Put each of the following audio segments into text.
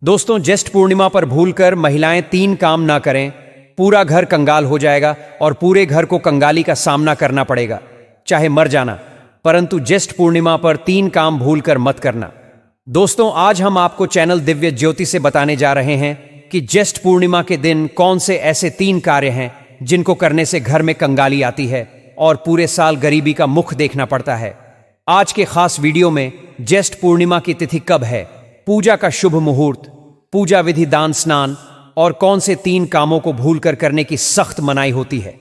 दोस्तों, ज्येष्ठ पूर्णिमा पर भूलकर महिलाएं 3 काम ना करें, पूरा घर कंगाल हो जाएगा और पूरे घर को कंगाली का सामना करना पड़ेगा, चाहे मर जाना। परंतु ज्येष्ठ पूर्णिमा पर 3 काम भूलकर मत करना। दोस्तों, आज हम आपको चैनल दिव्य ज्योति से बताने जा रहे हैं कि ज्येष्ठ पूर्णिमा के दिन कौन से ऐसे 3 कार्य हैं जिनको करने से घर में कंगाली आती है और पूरे साल गरीबी का मुख देखना पड़ता है। आज के खास वीडियो में ज्येष्ठ पूर्णिमा की तिथि कब है, पूजा का शुभ मुहूर्त, पूजा विधि, दान, स्नान और कौन से 3 कामों को भूलकर करने की सख्त मनाही होती है।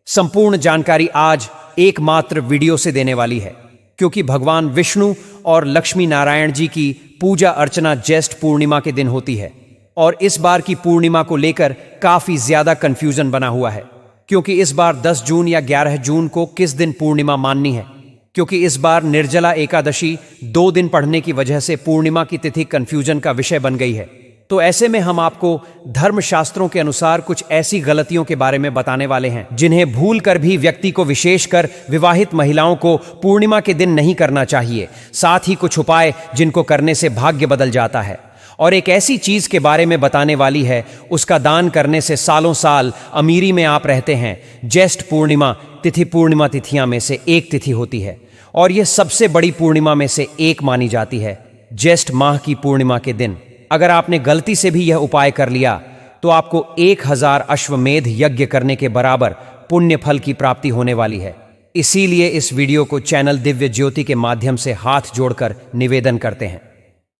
संपूर्ण जानकारी आज एकमात्र वीडियो से देने वाली है, क्योंकि भगवान विष्णु और लक्ष्मी नारायण जी की पूजा अर्चना ज्येष्ठ पूर्णिमा के दिन होती है। और इस बार की पूर्णिमा को लेकर काफी ज्यादा कंफ्यूजन बना हुआ है, क्योंकि इस बार 10 जून या 11 जून को किस दिन पूर्णिमा माननी है। क्योंकि इस बार निर्जला एकादशी 2 दिन पढ़ने की वजह से पूर्णिमा की तिथि कंफ्यूजन का विषय बन गई है। तो ऐसे में हम आपको धर्मशास्त्रों के अनुसार कुछ ऐसी गलतियों के बारे में बताने वाले हैं जिन्हें भूल कर भी व्यक्ति को, विशेषकर विवाहित महिलाओं को, पूर्णिमा के दिन नहीं करना चाहिए। साथ ही कुछ उपाय जिनको करने से भाग्य बदल जाता है। और एक ऐसी चीज के बारे में बताने वाली है, उसका दान करने से सालों साल अमीरी में आप रहते हैं। ज्येष्ठ पूर्णिमा तिथि पूर्णिमा तिथियां में से एक तिथि होती है और यह सबसे बड़ी पूर्णिमा में से एक मानी जाती है। ज्येष्ठ माह की पूर्णिमा के दिन अगर आपने गलती से भी यह उपाय कर लिया तो आपको 1000 अश्वमेध यज्ञ करने के बराबर पुण्य फल की प्राप्ति होने वाली है। इसीलिए इस वीडियो को चैनल दिव्य ज्योति के माध्यम से हाथ जोड़कर निवेदन करते हैं,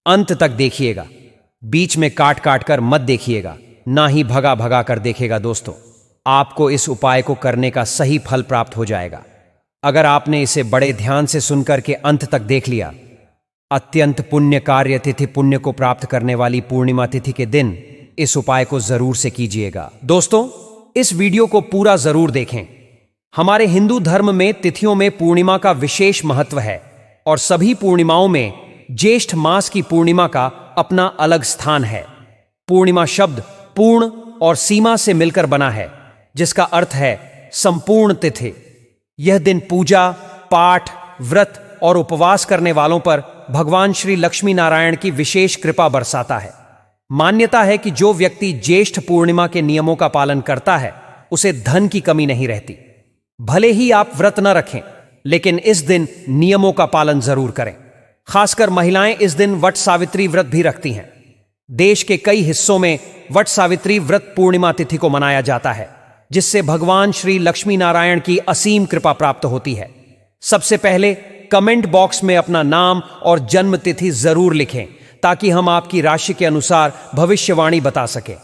अंत तक देखिएगा। बीच में काट काट कर मत देखिएगा, ना ही भगा भगा कर देखिएगा। दोस्तों, आपको इस उपाय को करने का सही फल प्राप्त हो जाएगा अगर आपने इसे बड़े ध्यान से सुनकर के अंत तक देख लिया। अत्यंत पुण्य कार्य तिथि, पुण्य को प्राप्त करने वाली पूर्णिमा तिथि के दिन इस उपाय को जरूर से कीजिएगा। दोस्तों, इस वीडियो को पूरा जरूर देखें। हमारे हिंदू धर्म में तिथियों में पूर्णिमा का विशेष महत्व है और सभी पूर्णिमाओं में ज्येष्ठ मास की पूर्णिमा का अपना अलग स्थान है। पूर्णिमा शब्द पूर्ण और सीमा से मिलकर बना है, जिसका अर्थ है संपूर्ण तिथि। यह दिन पूजा, पाठ, व्रत और उपवास करने वालों पर भगवान श्री लक्ष्मी नारायण की विशेष कृपा बरसाता है। मान्यता है कि जो व्यक्ति ज्येष्ठ पूर्णिमा के नियमों का पालन करता है उसे धन की कमी नहीं रहती। भले ही आप व्रत न रखें, लेकिन इस दिन नियमों का पालन जरूर करें। खासकर महिलाएं इस दिन वट सावित्री व्रत भी रखती हैं। देश के कई हिस्सों में वट सावित्री व्रत पूर्णिमा तिथि को मनाया जाता है, जिससे भगवान श्री लक्ष्मी नारायण की असीम कृपा प्राप्त होती है। सबसे पहले कमेंट बॉक्स में अपना नाम और जन्म तिथि जरूर लिखें, ताकि हम आपकी राशि के अनुसार भविष्यवाणी बता सकें।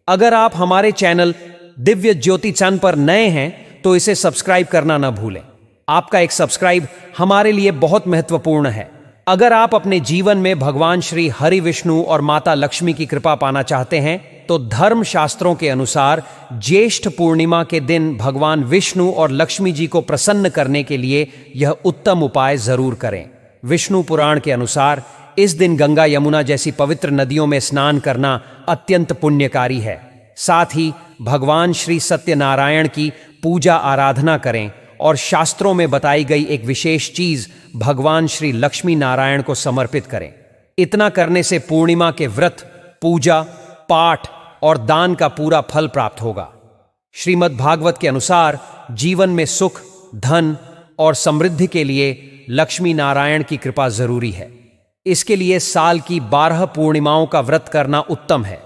अगर आप हमारे चैनल दिव्य ज्योति चैनल पर नए हैं तो इसे सब्सक्राइब करना न भूलें। आपका एक सब्सक्राइब हमारे लिए बहुत महत्वपूर्ण है। अगर आप अपने जीवन में भगवान श्री हरि विष्णु और माता लक्ष्मी की कृपा पाना चाहते हैं तो धर्म शास्त्रों के अनुसार ज्येष्ठ पूर्णिमा के दिन भगवान विष्णु और लक्ष्मी जी को प्रसन्न करने के लिए यह उत्तम उपाय जरूर करें। विष्णु पुराण के अनुसार इस दिन गंगा, यमुना जैसी पवित्र नदियों में स्नान करना अत्यंत पुण्यकारी है। साथ ही भगवान श्री सत्यनारायण की पूजा आराधना करें और शास्त्रों में बताई गई एक विशेष चीज भगवान श्री लक्ष्मी नारायण को समर्पित करें। इतना करने से पूर्णिमा के व्रत, पूजा, पाठ और दान का पूरा फल प्राप्त होगा। श्रीमद् भागवत के अनुसार जीवन में सुख, धन और समृद्धि के लिए लक्ष्मी नारायण की कृपा जरूरी है। इसके लिए साल की 12 पूर्णिमाओं का व्रत करना उत्तम है,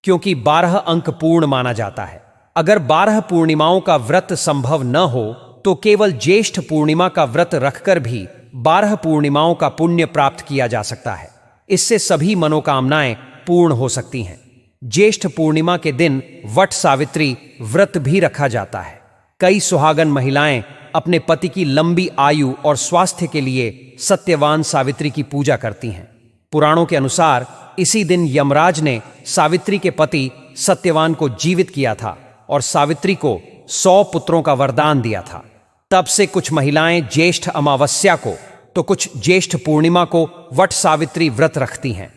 क्योंकि 12 अंक पूर्ण माना जाता है। अगर 12 पूर्णिमाओं का व्रत संभव न हो तो केवल ज्येष्ठ पूर्णिमा का व्रत रखकर भी 12 पूर्णिमाओं का पुण्य प्राप्त किया जा सकता है। इससे सभी मनोकामनाएं पूर्ण हो सकती हैं। ज्येष्ठ पूर्णिमा के दिन वट सावित्री व्रत भी रखा जाता है। कई सुहागन महिलाएं अपने पति की लंबी आयु और स्वास्थ्य के लिए सत्यवान सावित्री की पूजा करती हैं। पुराणों के अनुसार इसी दिन यमराज ने सावित्री के पति सत्यवान को जीवित किया था और सावित्री को 100 पुत्रों का वरदान दिया था। तब से कुछ महिलाएं ज्येष्ठ अमावस्या को तो कुछ ज्येष्ठ पूर्णिमा को वट सावित्री व्रत रखती हैं।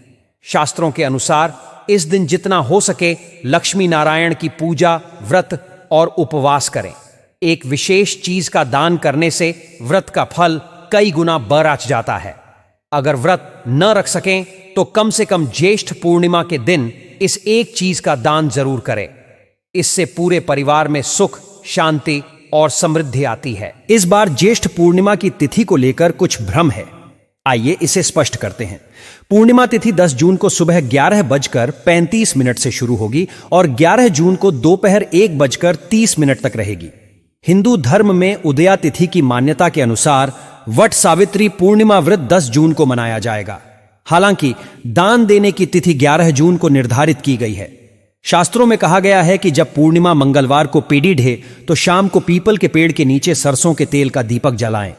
शास्त्रों के अनुसार इस दिन जितना हो सके लक्ष्मी नारायण की पूजा, व्रत और उपवास करें। एक विशेष चीज का दान करने से व्रत का फल कई गुना बढ़ जाता है। अगर व्रत न रख सकें तो कम से कम ज्येष्ठ पूर्णिमा के दिन इस एक चीज का दान जरूर करें। इससे पूरे परिवार में सुख, शांति और समृद्धि आती है। इस बार ज्येष्ठ पूर्णिमा की तिथि को लेकर कुछ भ्रम है। आइए इसे स्पष्ट करते हैं। पूर्णिमा तिथि 10 जून को सुबह 11:35 से शुरू होगी और 11 जून को दोपहर 1:30 तक रहेगी। हिंदू धर्म में उदया तिथि की मान्यता के अनुसार वट सावित्री पूर्णिमा व्रत 10 जून को मनाया जाएगा। हालांकि दान देने की तिथि 11 जून को निर्धारित की गई है। शास्त्रों में कहा गया है कि जब पूर्णिमा मंगलवार को पेड़ी ढे तो शाम को पीपल के पेड़ के नीचे सरसों के तेल का दीपक जलाएं।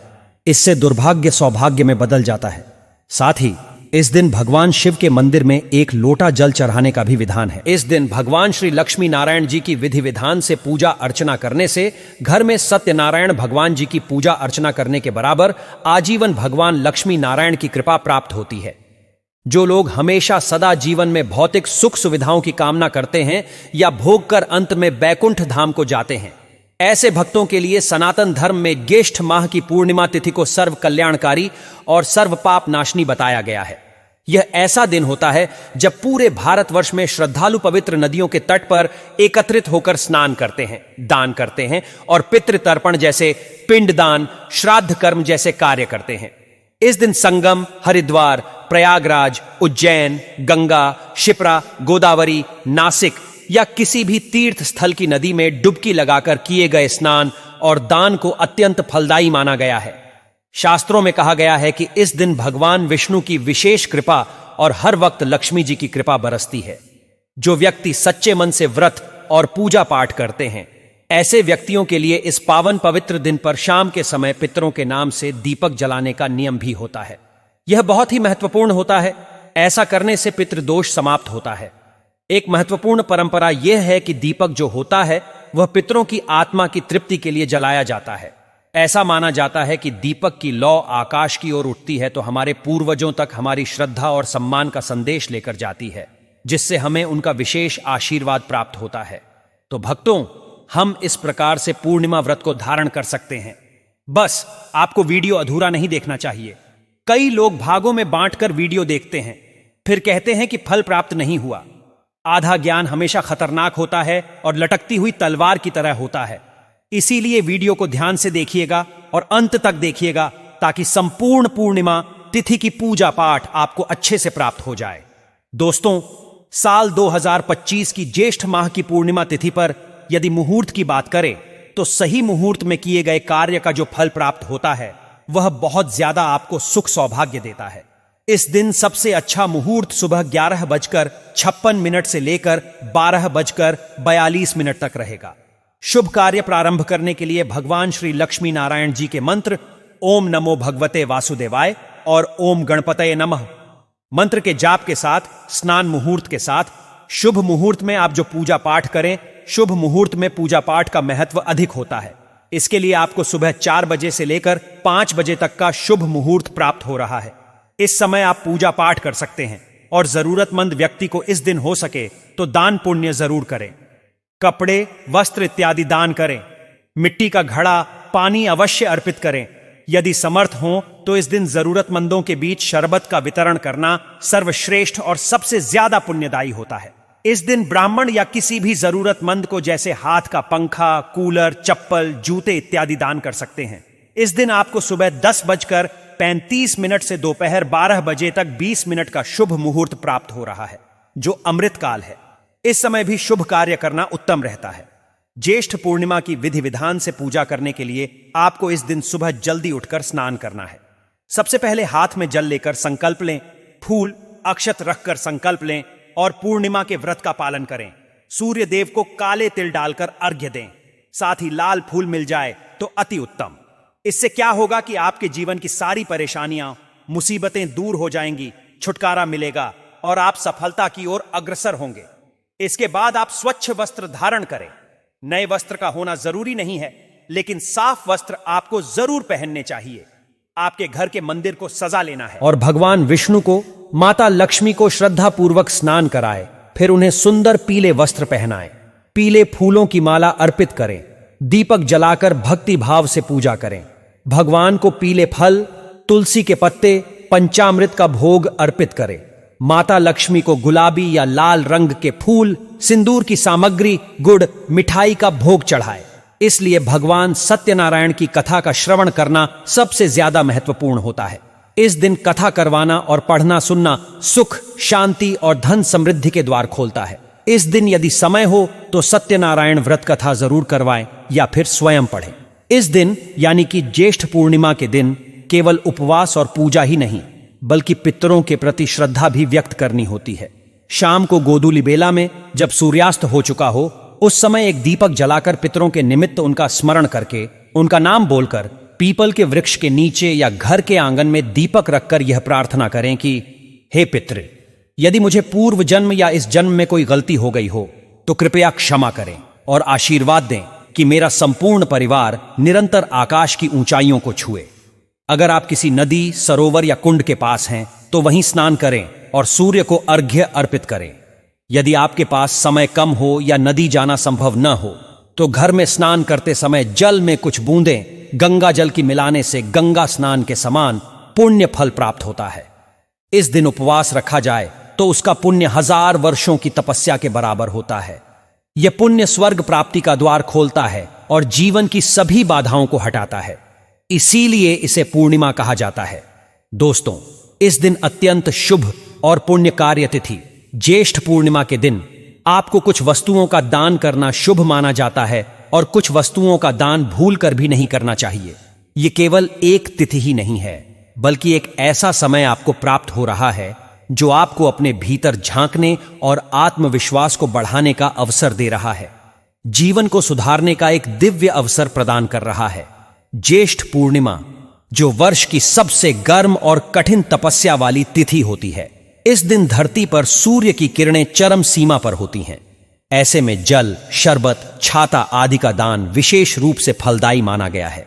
इससे दुर्भाग्य सौभाग्य में बदल जाता है। साथ ही इस दिन भगवान शिव के मंदिर में एक लोटा जल चढ़ाने का भी विधान है। इस दिन भगवान श्री लक्ष्मी नारायण जी की विधि विधान से पूजा अर्चना करने से घर में सत्यनारायण भगवान जी की पूजा अर्चना करने के बराबर आजीवन भगवान लक्ष्मी नारायण की कृपा प्राप्त होती है। जो लोग हमेशा सदा जीवन में भौतिक सुख सुविधाओं की कामना करते हैं या भोग कर अंत में बैकुंठ धाम को जाते हैं, ऐसे भक्तों के लिए सनातन धर्म में ज्येष्ठ माह की पूर्णिमा तिथि को सर्व कल्याणकारी और सर्व पाप नाशनी बताया गया है। यह ऐसा दिन होता है जब पूरे भारतवर्ष में श्रद्धालु पवित्र नदियों के तट पर एकत्रित होकर स्नान करते हैं, दान करते हैं और पितृ तर्पण जैसे पिंडदान, श्राद्ध कर्म जैसे कार्य करते हैं। इस दिन संगम, हरिद्वार, प्रयागराज, उज्जैन, गंगा, शिप्रा, गोदावरी, नासिक या किसी भी तीर्थ स्थल की नदी में डुबकी लगाकर किए गए स्नान और दान को अत्यंत फलदायी माना गया है। शास्त्रों में कहा गया है कि इस दिन भगवान विष्णु की विशेष कृपा और हर वक्त लक्ष्मी जी की कृपा बरसती है। जो व्यक्ति सच्चे मन से व्रत और पूजा पाठ करते हैं, ऐसे व्यक्तियों के लिए इस पावन पवित्र दिन पर शाम के समय पितरों के नाम से दीपक जलाने का नियम भी होता है। यह बहुत ही महत्वपूर्ण होता है। ऐसा करने से पितृदोष समाप्त होता है। एक महत्वपूर्ण परंपरा यह है कि दीपक जो होता है वह पितरों की आत्मा की तृप्ति के लिए जलाया जाता है। ऐसा माना जाता है कि दीपक की लौ आकाश की ओर उठती है तो हमारे पूर्वजों तक हमारी श्रद्धा और सम्मान का संदेश लेकर जाती है, जिससे हमें उनका विशेष आशीर्वाद प्राप्त होता है। तो भक्तों, हम इस प्रकार से पूर्णिमा व्रत को धारण कर सकते हैं। बस आपको वीडियो अधूरा नहीं देखना चाहिए। कई लोग भागों में बांटकर वीडियो देखते हैं, फिर कहते हैं कि फल प्राप्त नहीं हुआ। आधा ज्ञान हमेशा खतरनाक होता है और लटकती हुई तलवार की तरह होता है। इसीलिए वीडियो को ध्यान से देखिएगा और अंत तक देखिएगा ताकि संपूर्ण पूर्णिमा तिथि की पूजा पाठ आपको अच्छे से प्राप्त हो जाए। दोस्तों, साल 2025 की ज्येष्ठ माह की पूर्णिमा तिथि पर यदि मुहूर्त की बात करें तो सही मुहूर्त में किए गए कार्य का जो फल प्राप्त होता है वह बहुत ज्यादा आपको सुख सौभाग्य देता है। इस दिन सबसे अच्छा मुहूर्त सुबह 11:56 से लेकर 12:42 तक रहेगा। शुभ कार्य प्रारंभ करने के लिए भगवान श्री लक्ष्मी नारायण जी के मंत्र ओम नमो भगवते वासुदेवाय और ओम गणपतये नमः मंत्र के जाप के साथ, स्नान मुहूर्त के साथ, शुभ मुहूर्त में आप जो पूजा पाठ करें, शुभ मुहूर्त में पूजा पाठ का महत्व अधिक होता है। इसके लिए आपको सुबह 4 बजे से लेकर 5 बजे तक का शुभ मुहूर्त प्राप्त हो रहा है। इस समय आप पूजा पाठ कर सकते हैं और जरूरतमंद व्यक्ति को इस दिन हो सके तो दान पुण्य जरूर करें। कपड़े, वस्त्र इत्यादि दान करें। मिट्टी का घड़ा, पानी अवश्य अर्पित करें। यदि समर्थ हो तो इस दिन जरूरतमंदों के बीच शरबत का वितरण करना सर्वश्रेष्ठ और सबसे ज्यादा पुण्यदायी होता है। इस दिन ब्राह्मण या किसी भी जरूरतमंद को जैसे हाथ का पंखा, कूलर, चप्पल, जूते इत्यादि दान कर सकते हैं। इस दिन आपको सुबह 10:35 से दोपहर 12 बजे तक 20 मिनट का शुभ मुहूर्त प्राप्त हो रहा है, जो अमृत काल है। इस समय भी शुभ कार्य करना उत्तम रहता है। ज्येष्ठ पूर्णिमा की विधि विधान से पूजा करने के लिए आपको इस दिन सुबह जल्दी उठकर स्नान करना है। सबसे पहले हाथ में जल लेकर संकल्प लें, फूल अक्षत रखकर संकल्प लें और पूर्णिमा के व्रत का पालन करें। सूर्य देव को काले तिल डालकर अर्घ्य दें। साथ ही लाल फूल मिल जाए तो अति उत्तम। इससे क्या होगा कि आपके जीवन की सारी परेशानियां, मुसीबतें दूर हो जाएंगी, छुटकारा मिलेगा और आप सफलता की ओर अग्रसर होंगे। इसके बाद आप स्वच्छ वस्त्र धारण करें। नए वस्त्र का होना जरूरी नहीं है, लेकिन साफ वस्त्र आपको जरूर पहनने चाहिए। आपके घर के मंदिर को सजा लेना है और भगवान विष्णु को, माता लक्ष्मी को श्रद्धा पूर्वक स्नान कराए। फिर उन्हें सुंदर पीले वस्त्र पहनाएं। पीले फूलों की माला अर्पित करें। दीपक जलाकर भक्ति भाव से पूजा करें। भगवान को पीले फल, तुलसी के पत्ते, पंचामृत का भोग अर्पित करें। माता लक्ष्मी को गुलाबी या लाल रंग के फूल, सिंदूर की सामग्री, गुड़, मिठाई का भोग चढ़ाए। इसलिए भगवान सत्यनारायण की कथा का श्रवण करना सबसे ज्यादा महत्वपूर्ण होता है। इस दिन कथा करवाना और पढ़ना सुनना सुख, शांति और धन समृद्धि के द्वार खोलता है। इस दिन यदि समय हो तो सत्यनारायण व्रत कथा जरूर करवाएं या फिर स्वयं पढ़ें। इस दिन यानी कि ज्येष्ठ पूर्णिमा के दिन केवल उपवास और पूजा ही नहीं, बल्कि पितरों के प्रति श्रद्धा भी व्यक्त करनी होती है। शाम को गोधूलि बेला में जब सूर्यास्त हो चुका हो, उस समय एक दीपक जलाकर पितरों के निमित्त उनका स्मरण करके, उनका नाम बोलकर पीपल के वृक्ष के नीचे या घर के आंगन में दीपक रखकर यह प्रार्थना करें कि हे पितृ, यदि मुझे पूर्व जन्म या इस जन्म में कोई गलती हो गई हो तो कृपया क्षमा करें और आशीर्वाद दें कि मेरा संपूर्ण परिवार निरंतर आकाश की ऊंचाइयों को छुए। अगर आप किसी नदी, सरोवर या कुंड के पास हैं तो वहीं स्नान करें और सूर्य को अर्घ्य अर्पित करें। यदि आपके पास समय कम हो या नदी जाना संभव न हो तो घर में स्नान करते समय जल में कुछ बूंदें गंगा जल की मिलाने से गंगा स्नान के समान पुण्य फल प्राप्त होता है। इस दिन उपवास रखा जाए तो उसका पुण्य 1000 वर्षों की तपस्या के बराबर होता है। यह पुण्य स्वर्ग प्राप्ति का द्वार खोलता है और जीवन की सभी बाधाओं को हटाता है। इसीलिए इसे पूर्णिमा कहा जाता है। दोस्तों, इस दिन अत्यंत शुभ और पुण्य कार्य तिथि ज्येष्ठ पूर्णिमा के दिन आपको कुछ वस्तुओं का दान करना शुभ माना जाता है और कुछ वस्तुओं का दान भूलकर भी नहीं करना चाहिए। यह केवल एक तिथि ही नहीं है, बल्कि एक ऐसा समय आपको प्राप्त हो रहा है जो आपको अपने भीतर झांकने और आत्मविश्वास को बढ़ाने का अवसर दे रहा है, जीवन को सुधारने का एक दिव्य अवसर प्रदान कर रहा है। ज्येष्ठ पूर्णिमा जो वर्ष की सबसे गर्म और कठिन तपस्या वाली तिथि होती है, इस दिन धरती पर सूर्य की किरणें चरम सीमा पर होती हैं। ऐसे में जल, शरबत, छाता आदि का दान विशेष रूप से फलदायी माना गया है।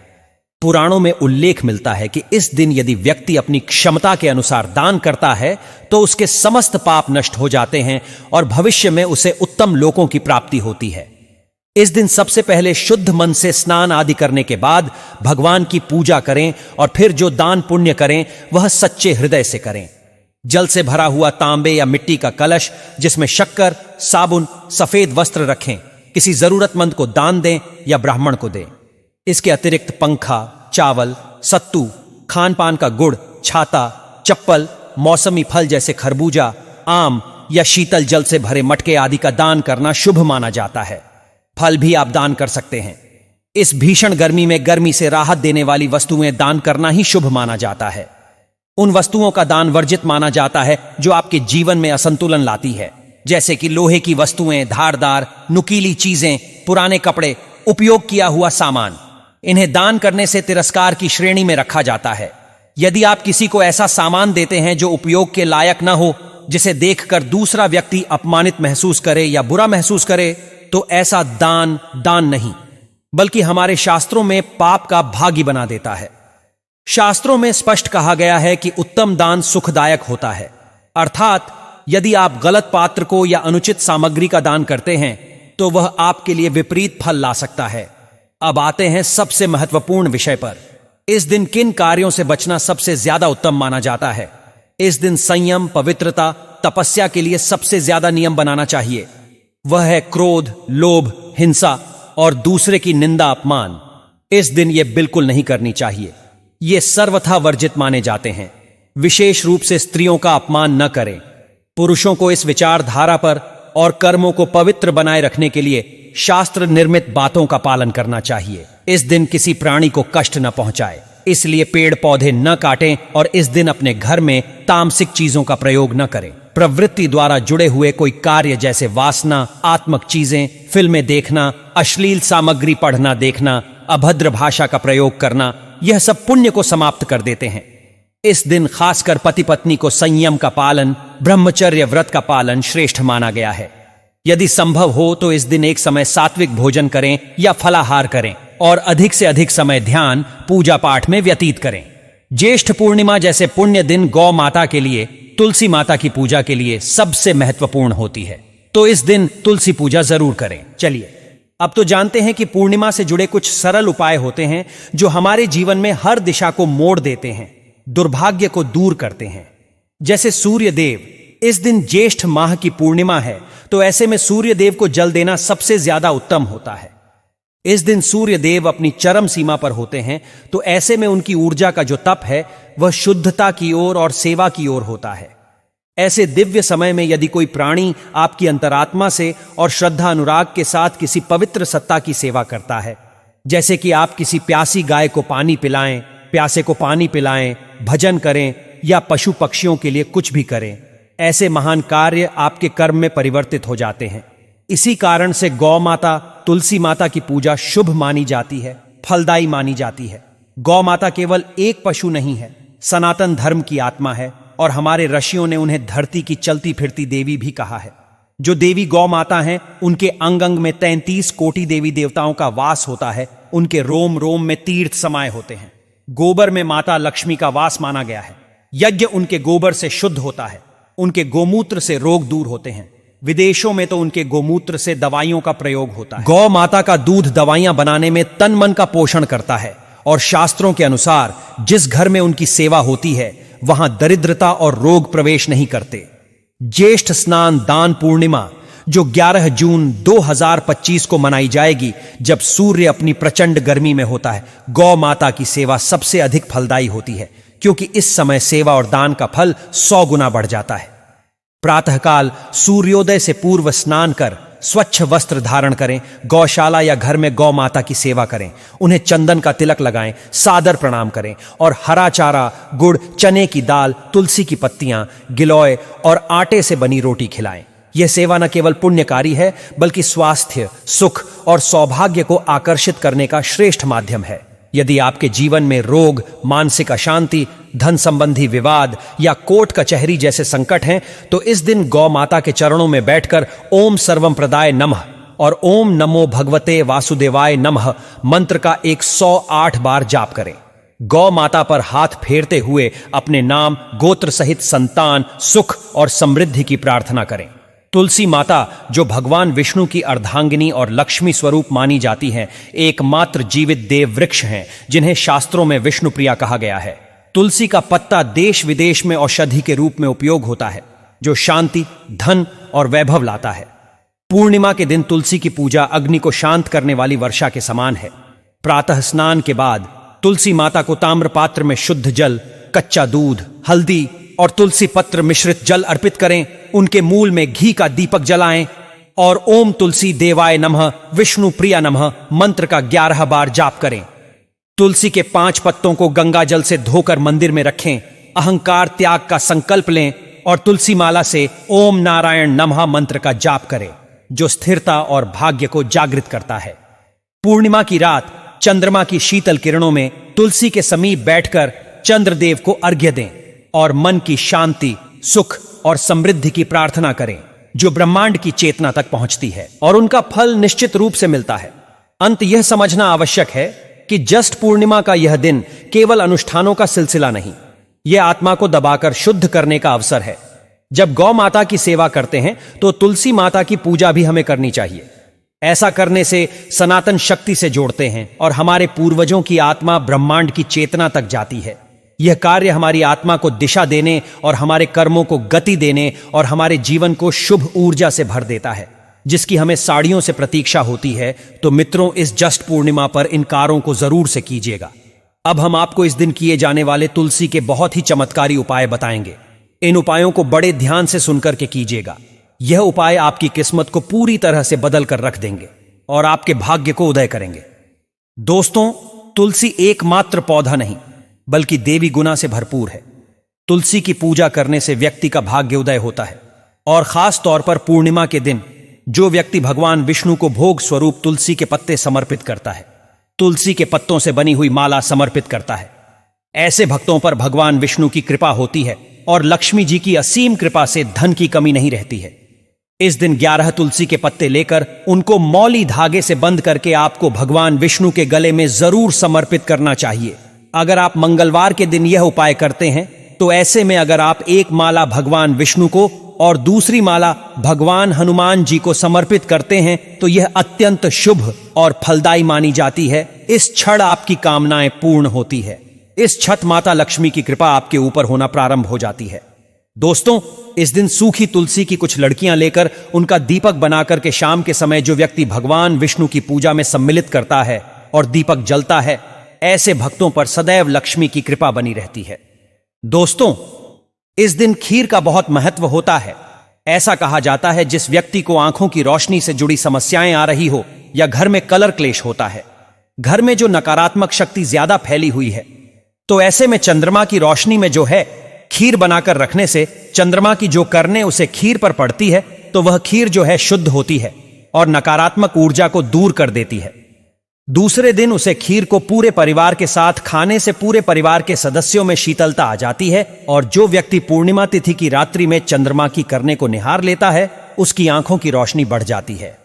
पुराणों में उल्लेख मिलता है कि इस दिन यदि व्यक्ति अपनी क्षमता के अनुसार दान करता है तो उसके समस्त पाप नष्ट हो जाते हैं और भविष्य में उसे उत्तम लोकों की प्राप्ति होती है। इस दिन सबसे पहले शुद्ध मन से स्नान आदि करने के बाद भगवान की पूजा करें और फिर जो दान पुण्य करें वह सच्चे हृदय से करें। जल से भरा हुआ तांबे या मिट्टी का कलश जिसमें शक्कर, साबुन, सफेद वस्त्र रखें, किसी जरूरतमंद को दान दें या ब्राह्मण को दें। इसके अतिरिक्त पंखा, चावल, सत्तू, खान पान का गुड़, छाता, चप्पल, मौसमी फल जैसे खरबूजा, आम या शीतल जल से भरे मटके आदि का दान करना शुभ माना जाता है। फल भी आप दान कर सकते हैं। इस भीषण गर्मी में गर्मी से राहत देने वाली वस्तुएं दान करना ही शुभ माना जाता है। उन वस्तुओं का दान वर्जित माना जाता है जो आपके जीवन में असंतुलन लाती है, जैसे कि लोहे की वस्तुएं, धारदार, नुकीली चीजें, पुराने कपड़े, उपयोग किया हुआ सामान। इन्हें दान करने से तिरस्कार की श्रेणी में रखा जाता है। यदि आप किसी को ऐसा सामान देते हैं जो उपयोग के लायक न हो, जिसे देखकर दूसरा व्यक्ति अपमानित महसूस करे या बुरा महसूस करे, तो ऐसा दान नहीं, बल्कि हमारे शास्त्रों में पाप का भागी बना देता है। शास्त्रों में स्पष्ट कहा गया है कि उत्तम दान सुखदायक होता है, अर्थात यदि आप गलत पात्र को या अनुचित सामग्री का दान करते हैं तो वह आपके लिए विपरीत फल ला सकता है। अब आते हैं सबसे महत्वपूर्ण विषय पर। इस दिन किन कार्यों से बचना सबसे ज्यादा उत्तम माना जाता है? इस दिन संयम, पवित्रता, तपस्या के लिए सबसे ज्यादा नियम बनाना चाहिए। वह है क्रोध, लोभ, हिंसा और दूसरे की निंदा, अपमान। इस दिन यह बिल्कुल नहीं करनी चाहिए। ये सर्वथा वर्जित माने जाते हैं। विशेष रूप से स्त्रियों का अपमान न करें। पुरुषों को इस विचारधारा पर और कर्मों को पवित्र बनाए रखने के लिए शास्त्र निर्मित बातों का पालन करना चाहिए। इस दिन किसी प्राणी को कष्ट न पहुंचाए, इसलिए पेड़ पौधे न काटें और इस दिन अपने घर में तामसिक चीजों का प्रयोग न करें। प्रवृत्ति द्वारा जुड़े हुए कोई कार्य जैसे वासना, आत्मक चीजें, फिल्में देखना, अश्लील सामग्री पढ़ना देखना, अभद्र भाषा का प्रयोग करना, यह सब पुण्य को समाप्त कर देते हैं। इस दिन खासकर पति पत्नी को संयम का पालन, ब्रह्मचर्य व्रत का पालन श्रेष्ठ माना गया है। यदि संभव हो तो इस दिन एक समय सात्विक भोजन करें या फलाहार करें और अधिक से अधिक समय ध्यान, पूजा पाठ में व्यतीत करें। ज्येष्ठ पूर्णिमा जैसे पुण्य दिन गौ माता के लिए, तुलसी माता की पूजा के लिए सबसे महत्वपूर्ण होती है, तो इस दिन तुलसी पूजा जरूर करें। चलिए अब तो जानते हैं कि पूर्णिमा से जुड़े कुछ सरल उपाय होते हैं जो हमारे जीवन में हर दिशा को मोड़ देते हैं, दुर्भाग्य को दूर करते हैं। जैसे सूर्य देव इस दिन ज्येष्ठ माह की पूर्णिमा है, तो ऐसे में सूर्य देव को जल देना सबसे ज्यादा उत्तम होता है। इस दिन सूर्य देव अपनी चरम सीमा पर होते हैं, तो ऐसे में उनकी ऊर्जा का जो तप है वह शुद्धता की ओर और सेवा की ओर होता है। ऐसे दिव्य समय में यदि कोई प्राणी आपकी अंतरात्मा से और श्रद्धा अनुराग के साथ किसी पवित्र सत्ता की सेवा करता है, जैसे कि आप किसी प्यासी गाय को पानी पिलाएं, प्यासे को पानी पिलाएं, भजन करें या पशु पक्षियों के लिए कुछ भी करें, ऐसे महान कार्य आपके कर्म में परिवर्तित हो जाते हैं। इसी कारण से गौ माता, तुलसी माता की पूजा शुभ मानी जाती है, फलदायी मानी जाती है। गौ माता केवल एक पशु नहीं है, सनातन धर्म की आत्मा है, और हमारे ऋषियों ने उन्हें धरती की चलती फिरती देवी भी कहा है। जो देवी गौ माता हैं, उनके अंग अंग में 33 कोटि देवी देवताओं का वास होता है। उनके रोम रोम में तीर्थ समाये होते हैं। गोबर में माता लक्ष्मी का वास माना गया है। यज्ञ उनके गोबर से शुद्ध होता है। उनके गोमूत्र से रोग दूर होते हैं। विदेशों में तो उनके गोमूत्र से दवाइयों का प्रयोग होता है। गौ माता का दूध दवाइयां बनाने में तन मन का पोषण करता है, और शास्त्रों के अनुसार जिस घर में उनकी सेवा होती है वहां दरिद्रता और रोग प्रवेश नहीं करते। ज्येष्ठ स्नान दान पूर्णिमा जो 11 जून 2025 को मनाई जाएगी, जब सूर्य अपनी प्रचंड गर्मी में होता है, गौ माता की सेवा सबसे अधिक फलदायी होती है, क्योंकि इस समय सेवा और दान का फल 100 गुना बढ़ जाता है। प्रातःकाल सूर्योदय से पूर्व स्नान कर स्वच्छ वस्त्र धारण करें, गौशाला या घर में गौ माता की सेवा करें, उन्हें चंदन का तिलक लगाएं, सादर प्रणाम करें और हरा चारा, गुड़, चने की दाल, तुलसी की पत्तियां, गिलोय और आटे से बनी रोटी खिलाएं। यह सेवा न केवल पुण्यकारी है, बल्कि स्वास्थ्य, सुख और सौभाग्य को आकर्षित करने का श्रेष्ठ माध्यम है। यदि आपके जीवन में रोग, मानसिक अशांति, धन संबंधी विवाद या कोर्ट कचहरी जैसे संकट हैं, तो इस दिन गौ माता के चरणों में बैठकर ओम सर्वम प्रदाय नमः और ओम नमो भगवते वासुदेवाय नमः मंत्र का 108 बार जाप करें। गौ माता पर हाथ फेरते हुए अपने नाम, गोत्र सहित संतान, सुख और समृद्धि की प्रार्थना करें। तुलसी माता, जो भगवान विष्णु की अर्धांगिनी और लक्ष्मी स्वरूप मानी जाती हैं, एकमात्र जीवित देव वृक्ष हैं, जिन्हें शास्त्रों में विष्णु प्रिया कहा गया है। तुलसी का पत्ता देश विदेश में औषधि के रूप में उपयोग होता है, जो शांति, धन और वैभव लाता है। पूर्णिमा के दिन तुलसी की पूजा अग्नि को शांत करने वाली वर्षा के समान है। प्रातः स्नान के बाद तुलसी माता को ताम्र पात्र में शुद्ध जल, कच्चा दूध, हल्दी और तुलसी पत्र मिश्रित जल अर्पित करें। उनके मूल में घी का दीपक जलाएं और ओम तुलसी देवाय नमः, विष्णु प्रिया नमः मंत्र का 11 बार जाप करें। तुलसी के 5 पत्तों को गंगा जल से धोकर मंदिर में रखें। अहंकार त्याग का संकल्प लें और तुलसी माला से ओम नारायण नमः मंत्र का जाप करें, जो स्थिरता और भाग्य को जागृत करता है। पूर्णिमा की रात चंद्रमा की शीतल किरणों में तुलसी के समीप बैठकर चंद्रदेव को अर्घ्य दें और मन की शांति, सुख और समृद्धि की प्रार्थना करें, जो ब्रह्मांड की चेतना तक पहुंचती है और उनका फल निश्चित रूप से मिलता है। अंत यह समझना आवश्यक है कि जस्ट पूर्णिमा का यह दिन केवल अनुष्ठानों का सिलसिला नहीं, यह आत्मा को दबाकर शुद्ध करने का अवसर है। जब गौ माता की सेवा करते हैं तो तुलसी माता की पूजा भी हमें करनी चाहिए। ऐसा करने से सनातन शक्ति से जोड़ते हैं और हमारे पूर्वजों की आत्मा ब्रह्मांड की चेतना तक जाती है। यह कार्य हमारी आत्मा को दिशा देने और हमारे कर्मों को गति देने और हमारे जीवन को शुभ ऊर्जा से भर देता है, जिसकी हमें साड़ियों से प्रतीक्षा होती है। तो मित्रों, इस जस्ट पूर्णिमा पर इन कार्यों को जरूर से कीजिएगा। अब हम आपको इस दिन किए जाने वाले तुलसी के बहुत ही चमत्कारी उपाय बताएंगे। इन उपायों को बड़े ध्यान से सुनकर के कीजिएगा। यह उपाय आपकी किस्मत को पूरी तरह से बदल कर रख देंगे और आपके भाग्य को उदय करेंगे। दोस्तों, तुलसी एकमात्र पौधा नहीं, बल्कि देवी गुना से भरपूर है। तुलसी की पूजा करने से व्यक्ति का भाग्य उदय होता है, और खास तौर पर पूर्णिमा के दिन जो व्यक्ति भगवान विष्णु को भोग स्वरूप तुलसी के पत्ते समर्पित करता है, तुलसी के पत्तों से बनी हुई माला समर्पित करता है, ऐसे भक्तों पर भगवान विष्णु की कृपा होती है और लक्ष्मी जी की असीम कृपा से धन की कमी नहीं रहती है। इस दिन 11 तुलसी के पत्ते लेकर उनको मौली धागे से बंद करके आपको भगवान विष्णु के गले में जरूर समर्पित करना चाहिए। अगर आप मंगलवार के दिन यह उपाय करते हैं, तो ऐसे में अगर आप एक माला भगवान विष्णु को और दूसरी माला भगवान हनुमान जी को समर्पित करते हैं, तो यह अत्यंत शुभ और फलदायी मानी जाती है। इस क्षण आपकी कामनाएं पूर्ण होती है। इस छठ माता लक्ष्मी की कृपा आपके ऊपर होना प्रारंभ हो जाती है। दोस्तों, इस दिन सूखी तुलसी की कुछ लड़कियां लेकर उनका दीपक बनाकर के शाम के समय जो व्यक्ति भगवान विष्णु की पूजा में सम्मिलित करता है और दीपक जलता है, ऐसे भक्तों पर सदैव लक्ष्मी की कृपा बनी रहती है। दोस्तों, इस दिन खीर का बहुत महत्व होता है। ऐसा कहा जाता है जिस व्यक्ति को आंखों की रोशनी से जुड़ी समस्याएं आ रही हो या घर में कलर क्लेश होता है, घर में जो नकारात्मक शक्ति ज्यादा फैली हुई है, तो ऐसे में चंद्रमा की रोशनी में जो है खीर बनाकर रखने से चंद्रमा की जो करने उसे खीर पर पड़ती है तो वह खीर जो है शुद्ध होती है और नकारात्मक ऊर्जा को दूर कर देती है। दूसरे दिन उसे खीर को पूरे परिवार के साथ खाने से पूरे परिवार के सदस्यों में शीतलता आ जाती है और जो व्यक्ति पूर्णिमा तिथि की रात्रि में चंद्रमा की करने को निहार लेता है उसकी आंखों की रोशनी बढ़ जाती है।